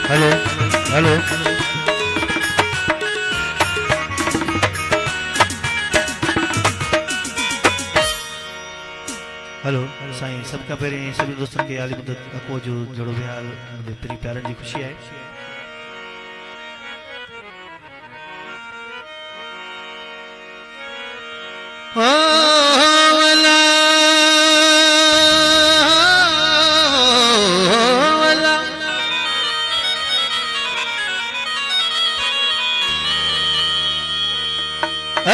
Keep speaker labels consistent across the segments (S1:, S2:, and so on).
S1: Hello hello hello Sai सबका पहिरीं सभी दोस्तों के आली मदद अको जो जड़ो विहाल प्री प्यारनि जी खुशी है।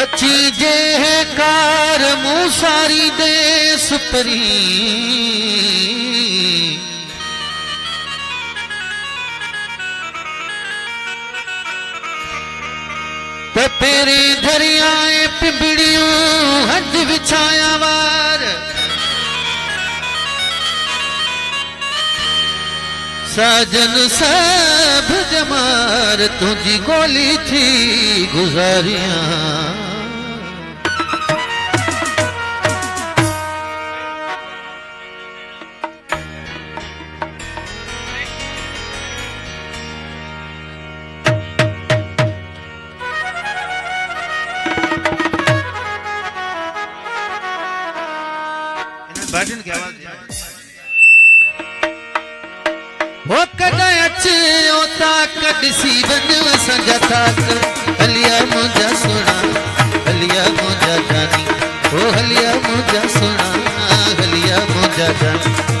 S1: अच्छी जे कार मूसारी देस परी ते पेरे दरियाए पिबड़ियों हज विछाया वार साजन सब जमार तुझी गोली थी गुजारियां बैठन की आवाज वो कदा अच्छे ओता कदसी बन संजा थाक हलिया मुझा सुना हलिया मुझा जानी ओ हलिया मुझा सुना हलिया मुझा जानी